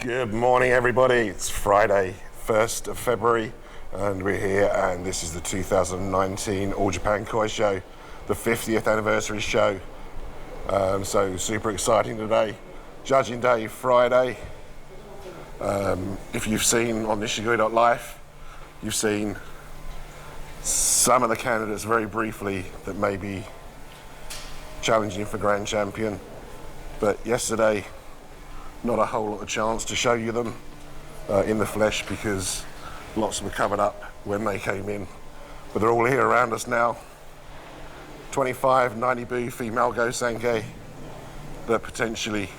Good morning, everybody. It's Friday, 1st of February, and we're here, and this is the 2019 All Japan Koi Show, the 50th anniversary show. So super exciting today. Judging Day, Friday. If you've seen on Nishigoi.life, you've seen some of the candidates very briefly that may be challenging for Grand Champion. But yesterday, not a whole lot of chance to show you them in the flesh because lots were covered up when they came in. But they're all here around us now. 25 90-bu female Go Sankei that potentially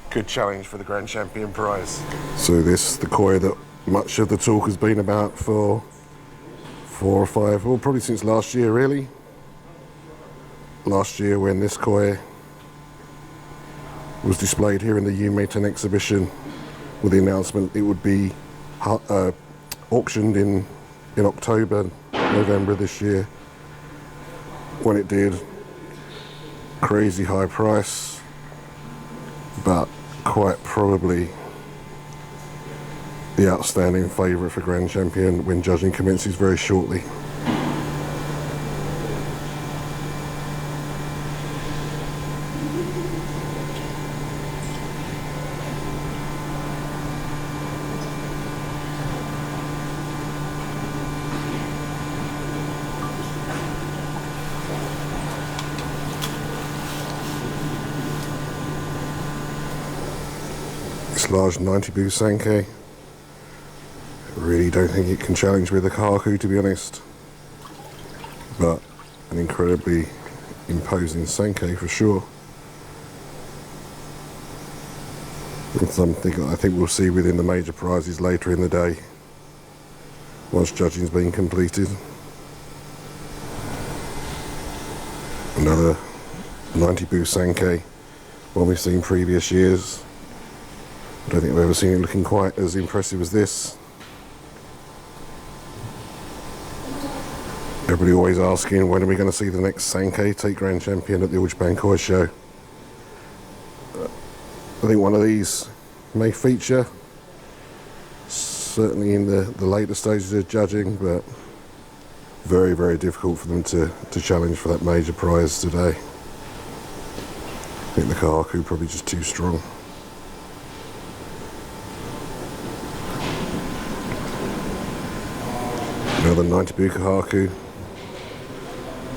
could challenge for the Grand Champion prize. So this, the koi that much of the talk has been about for 4 or 5, well, probably since last year really. Last year when this koi was displayed here in the Yumeiten exhibition with the announcement it would be auctioned in October, November this year. When it did, crazy high price, but quite probably the outstanding favourite for Grand Champion when judging commences very shortly. This large 90-bu Sankei, I really don't think it can challenge with the Kahaku, to be honest, but an incredibly imposing Sankei for sure. And something I think we'll see within the major prizes later in the day once judging's been completed. Another 90-bu Sankei, one we've seen previous years. I don't think I've ever seen it looking quite as impressive as this. Everybody always asking, when are we going to see the next Sankei take Grand Champion at the All Japan Koi Show? I think one of these may feature, certainly in the later stages of judging, but very, very difficult for them to challenge for that major prize today. I think the Kahaku probably just too strong. Another 90-bu Kahaku.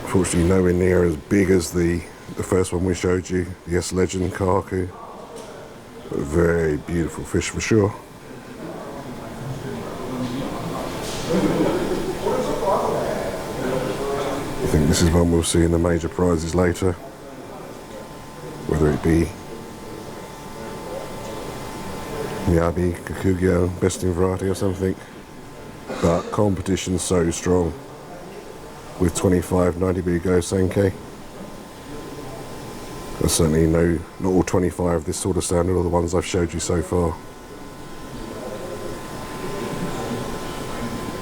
Unfortunately nowhere near as big as the first one we showed you, the S Legend Kahaku. A very beautiful fish for sure. I think this is one we'll see in the major prizes later. Whether it be Miyabi, Kakugyo, Best in Variety or something. But competition's so strong with 25 90-bu Go Sankei. I certainly know not all 25 of this sort of standard are the ones I've showed you so far.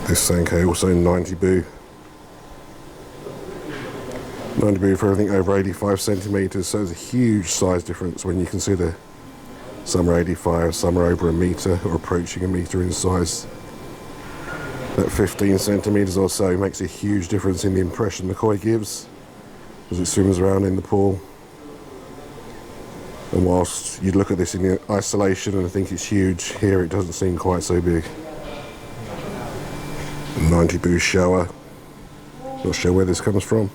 This Sankei also 90-bu. 90-bu for everything over 85 centimetres, so there's a huge size difference when you consider some are 85, some are over a metre or approaching a metre in size. That 15 centimetres or so makes a huge difference in the impression the koi gives as it swims around in the pool. And whilst you'd look at this in isolation and think it's huge, here it doesn't seem quite so big. 90-bu Showa. Not sure where this comes from.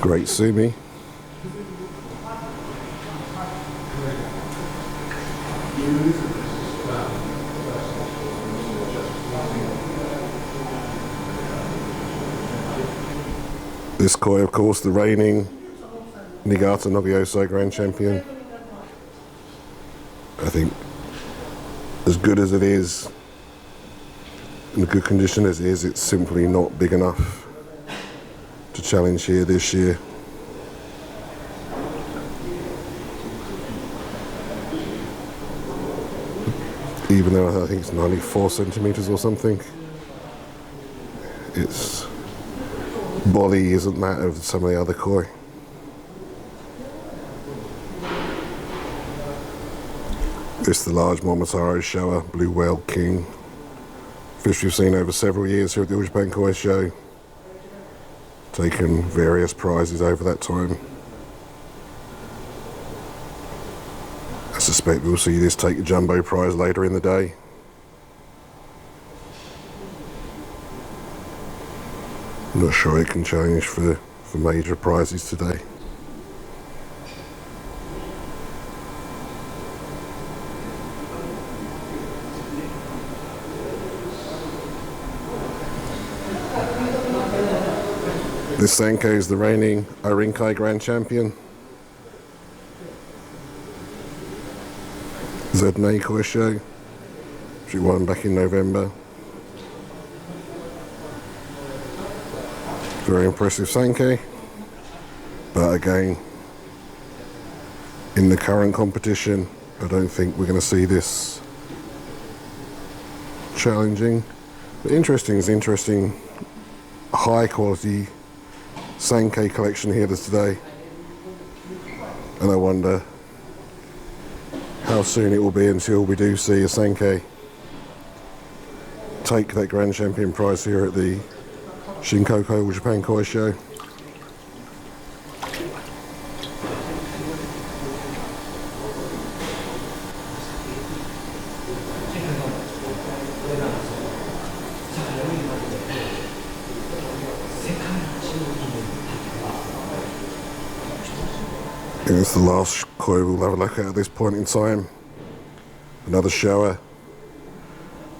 Great Sumi. This koi, of course, the reigning Niigata Nobuyosu Grand Champion. I think as good as it is, in a good condition as it is, it's simply not big enough to challenge here this year. Even though I think it's 94 centimetres or something, its body isn't that of some of the other koi. This is the large Momotaro Showa Blue Whale King. Fish we've seen over several years here at the All Japan Koi Show. Taken various prizes over that time. I suspect we'll see this take a jumbo prize later in the day. I'm not sure it can challenge for major prizes today. This Sankei is the reigning Irinkai Grand Champion. Zednei Koi Show. She won back in November. Very impressive Sankei. But again, in the current competition, I don't think we're going to see this challenging. But interesting is interesting, high quality Sankei collection here today, and I wonder how soon it will be until we do see a Sankei take that Grand Champion prize here at the Shinkoku All Japan Koi Show. And it's the last koi we'll have a look at this point in time. Another Showa.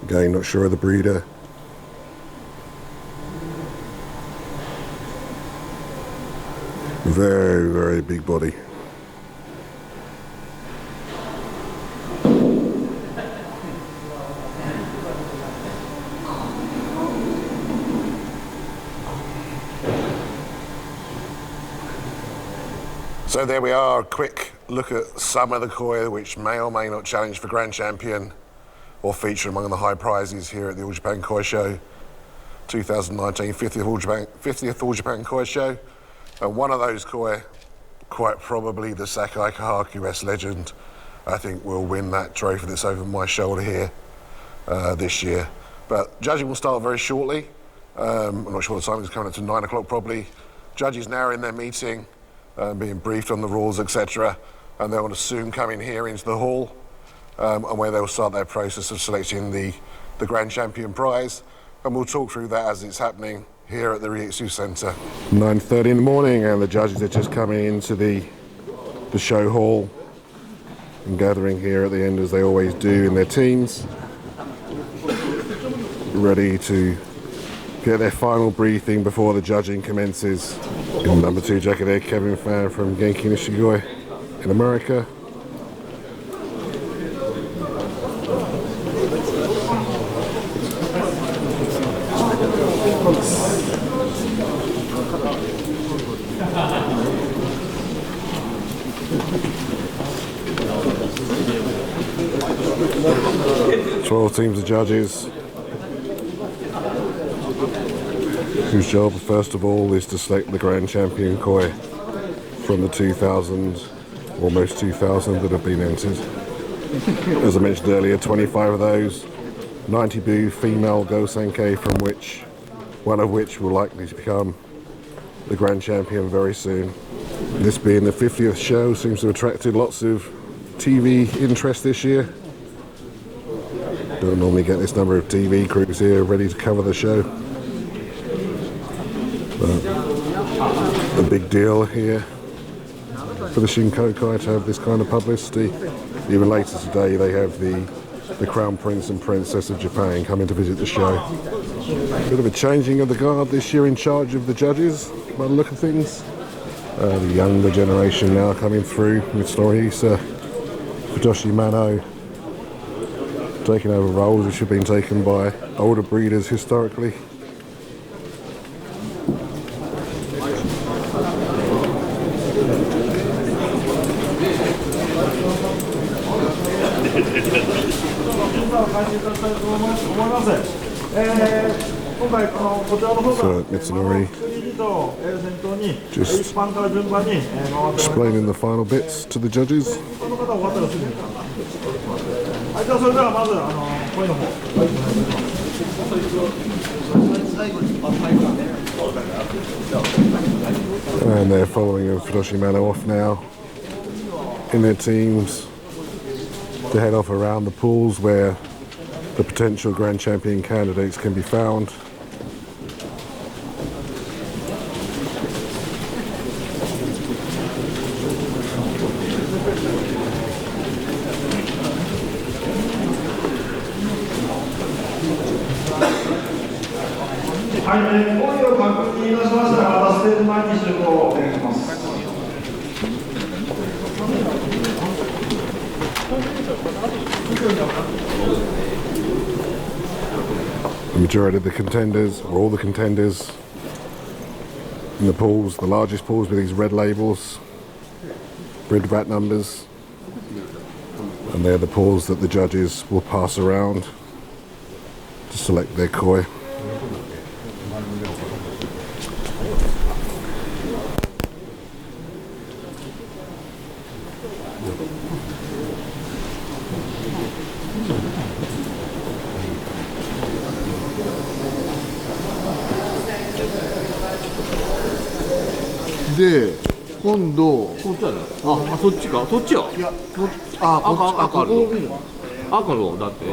Again, not sure of the breeder. Very, very big body. So there we are, a quick look at some of the koi which may or may not challenge for Grand Champion or feature among the high prizes here at the All Japan Koi Show 2019 50th All Japan Koi Show. And one of those koi, quite probably the Sakai Kahaku S Legend, I think will win that trophy that's over my shoulder here this year. But judging will start very shortly. I'm not sure what the time is, coming up to 9 o'clock probably. Judges now are in their meeting, being briefed on the rules, etc. And they will soon come in here into the hall, and where they will start their process of selecting the Grand Champion prize. And we'll talk through that as it's happening here at the Ryutsu Center. 9:30 in the morning, and the judges are just coming into the show hall and gathering here at the end as they always do in their teams, ready to get their final briefing before the judging commences. In number 2 jacket there, Kevin Fan from Genki Nishigoi in America. Twelve teams of judges, whose job, first of all, is to select the Grand Champion koi from the 2,000, almost 2,000 that have been entered. As I mentioned earlier, 25 of those, 90 female Go Sankei, from which one of which will likely to become the Grand Champion very soon. This being the 50th show seems to have attracted lots of TV interest this year. Don't normally get this number of TV crews here ready to cover the show. But a big deal here for the Shinkoku to have this kind of publicity. Even later today they have the Crown Prince and Princess of Japan coming to visit the show. Bit of a changing of the guard this year in charge of the judges, by the look of things. The younger generation now coming through with Norihisa, Futoshi Mano, taking over roles which have been taken by older breeders historically. So Mitsunori just explaining the final bits to the judges. じゃあそれではまず声の方。And they're following Futoshi Mano off now in their teams to head off around the pools where the potential Grand Champion candidates can be found. The majority of the contenders, or all the contenders in the pools, the largest pools with these red labels, red VAT numbers, and they're the pools that the judges will pass around to select their koi. De, 今度こっちだね。あ、そっちか。そっちよ。いや、赤ここ見る。赤のだって。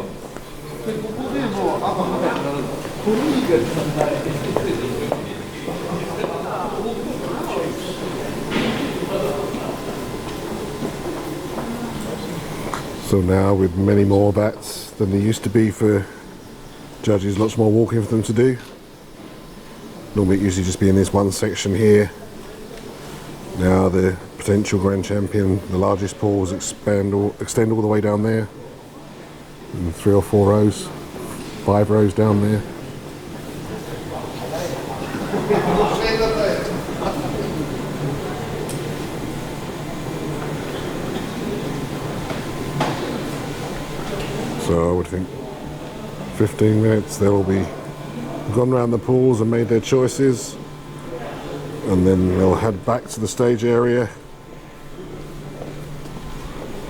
So now with many more bats than there used to be for judges, lots more walking for them to do. Normally it usually just be in this one section here. Now the potential Grand Champion, the largest pools extend all the way down there. And 3 or 4 rows, 5 rows down there. So I would think 15 minutes they'll be gone around the pools and made their choices, and then they'll head back to the stage area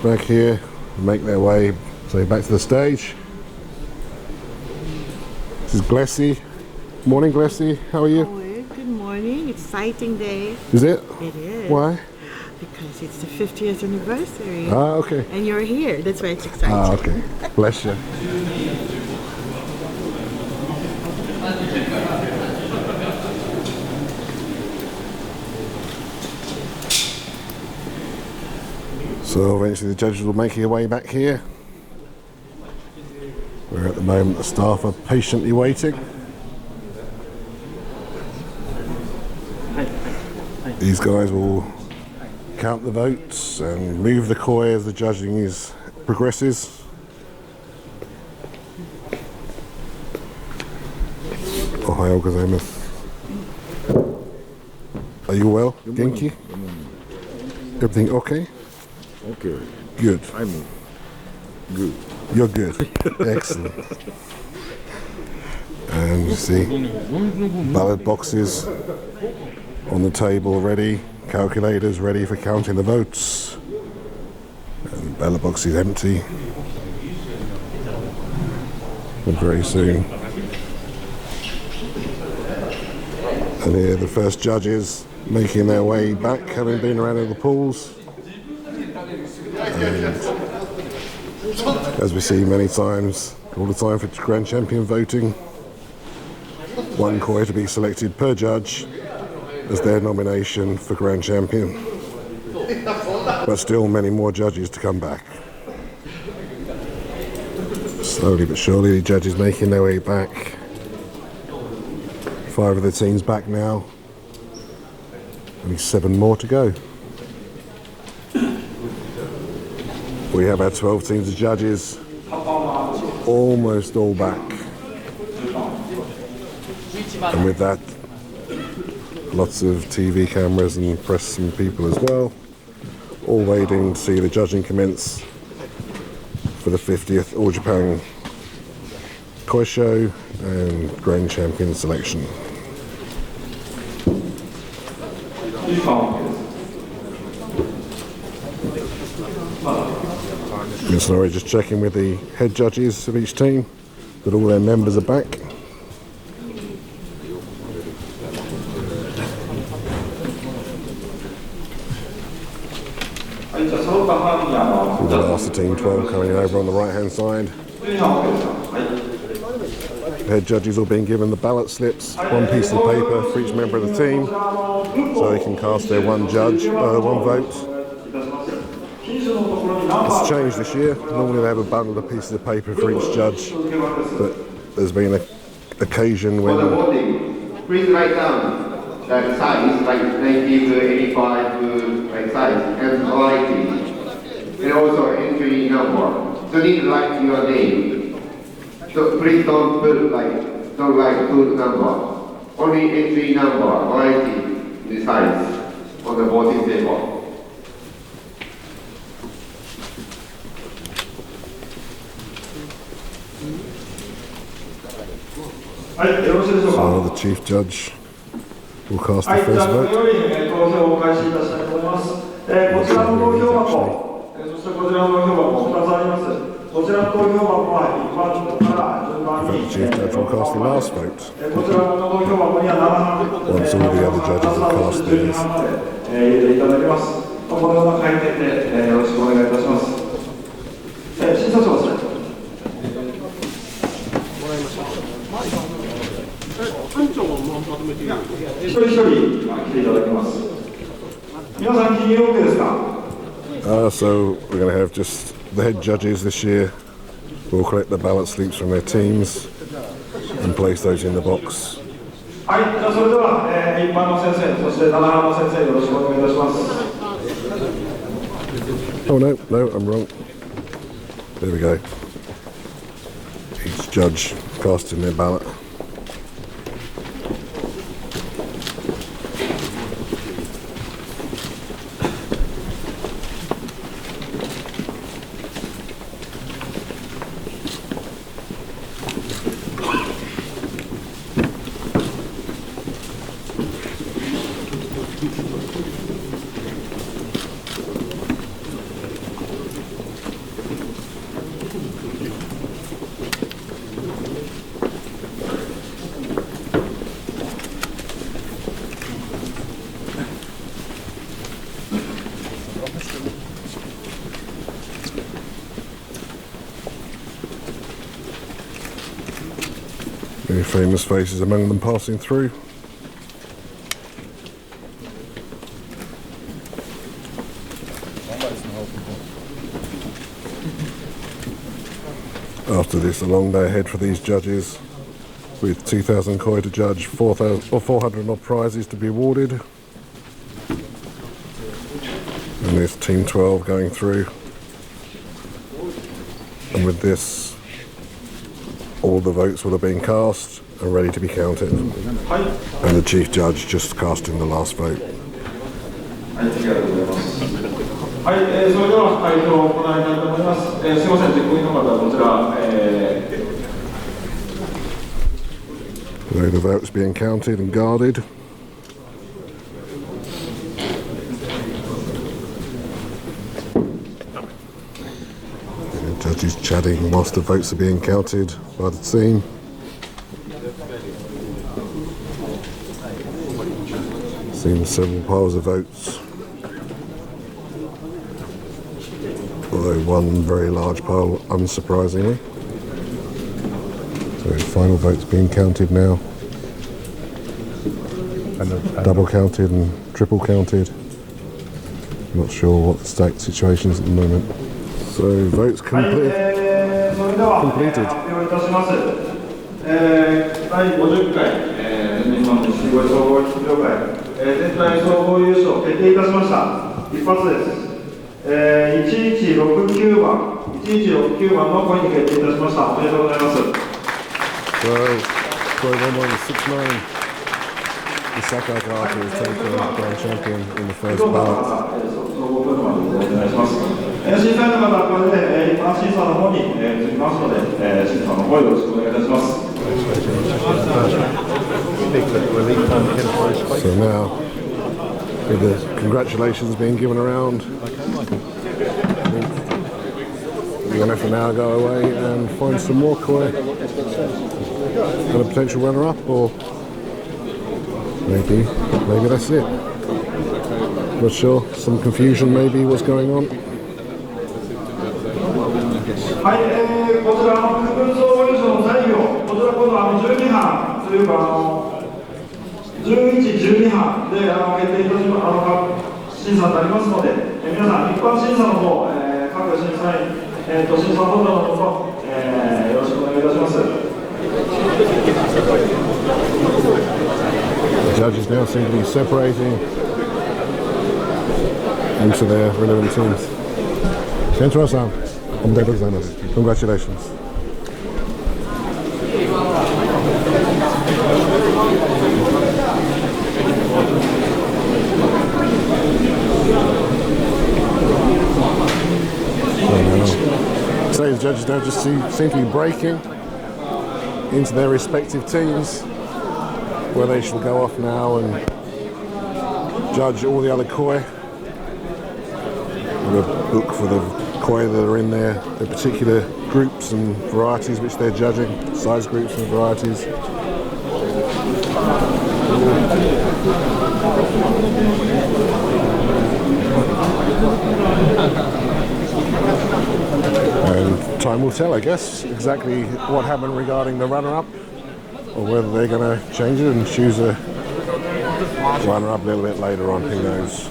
back here and make their way back to the stage. This is Glessy. Morning, Glessy. How are you? Good morning. Exciting day. Is it? It is. Why? Because it's the 50th anniversary. Ah, okay. And you're here. That's why it's exciting. Ah, okay. Bless you. So eventually the judges will make their way back here, where at the moment the staff are patiently waiting. These guys will count the votes and move the koi as the judging progresses. Ohayou gozaimasu. Are you well, Genki? Everything okay? Okay. Good. I'm good. You're good. Excellent. And you see ballot boxes on the table ready, calculators ready for counting the votes, and ballot box is empty. But very soon. And here the first judges making their way back, having been around in the pools. And as we see many times, all the time for Grand Champion voting, one koi to be selected per judge as their nomination for Grand Champion. But still many more judges to come back. Slowly but surely the judges making their way back. 5 of the teams back now. Only 7 more to go. We have our 12 teams of judges, almost all back. And with that, lots of TV cameras and press and people as well, all waiting to see the judging commence for the 50th All Japan Koi Show and Grand Champion selection. Sorry, just checking with the head judges of each team that all their members are back. The last of Team 12 coming over on the right hand side. The head judges all being given the ballot slips, one piece of paper for each member of the team, so they can cast their one vote. It's changed this year. Normally they have a bundle of pieces of paper for each judge, but there's been an occasion when... Please write down the size, like 1985 like size, and variety, and also entry number. So you need to write your name. So please don't write full number. Only entry number, variety, the size on the voting paper. So the chief judge will cast the first vote. The chief judge will cast the last vote once all the other judges have cast theirs. So we're going to have just the head judges this year will collect the ballot slips from their teams and place those in the box. Oh no, I'm wrong. There we go. Each judge casting their ballot. Any famous faces among them passing through. After this, a long day ahead for these judges, with 2,000 koi to judge, 400 odd prizes to be awarded. And there's Team 12 going through. And with this, all the votes will have been cast and ready to be counted. And the chief judge just casting the last vote. So the votes being counted and guarded. The judges chatting whilst the votes are being counted by the team. Seeing several piles of votes. Although one very large pile, unsurprisingly. So final votes being counted now. Double counted and triple counted. Not sure what the state situation is at the moment. So votes completed. 全体総合優勝決定いたしました。一発です。1169番のコインに決定いたしました。おめでとうございます。So, Koi 1169, the Sakai Gata is taken Grand Champion in the first ballot. 審査員の方はこれで一般審査の方に移りますので、審査の方よろしくお願いいたします。So now, with the congratulations being given around, we're going to for now go away and find some more koi and a potential runner-up, or maybe that's it. Not sure. Some confusion maybe what's going on. はい、こちら副分総合優勝の材料、こちら今度12班というか11、12班で決定いたし審査になりますので、皆さん一般審査の方、各審査員、審査方の方、よろしくお願いいたします。The judges now seem to be separating into their relevant teams. Kentaro-san, congratulations. So the judges now just seem to be breaking into their respective teams, where they shall go off now and judge all the other koi. And a book for the koi that are in their particular groups and varieties which they're judging, size groups and varieties. And time will tell, I guess, exactly what happened regarding the runner-up, or whether they're going to change it and choose a runner-up a little bit later on, who knows.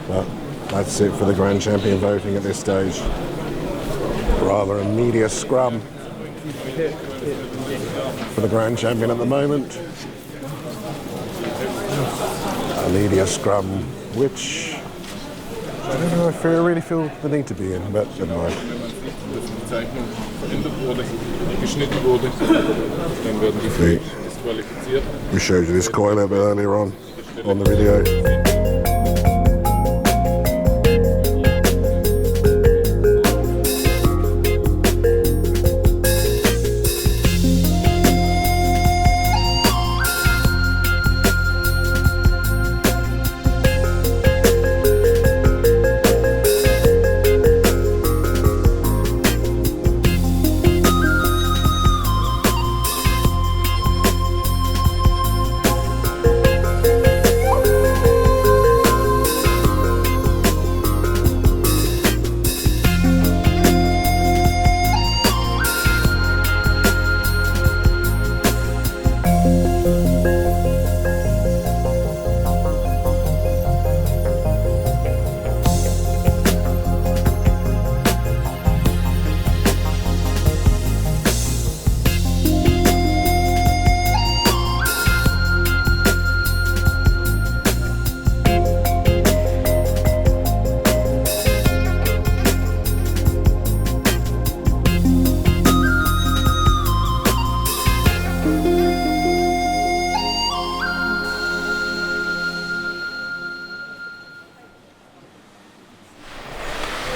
But that's it for the Grand Champion voting at this stage. Rather a media scrum for the Grand Champion at the moment. A media scrum which I don't know if I really feel the need to be in, but never mind. We showed you this koi a little bit earlier on the video.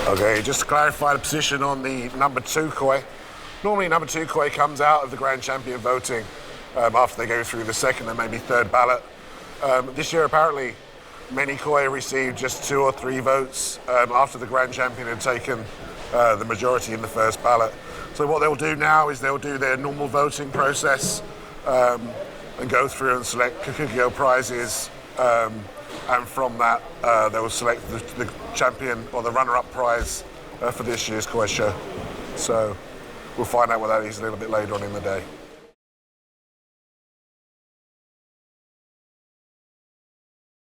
Okay, just to clarify the position on the number 2 koi. Normally number 2 koi comes out of the Grand Champion voting after they go through the second and maybe third ballot. This year apparently many koi received just 2 or 3 votes after the Grand Champion had taken the majority in the first ballot. So what they'll do now is they'll do their normal voting process and go through and select Kikuyo prizes, and from that they will select the champion or the runner-up prize for this year's koi show. So we'll find out what that is a little bit later on in the day.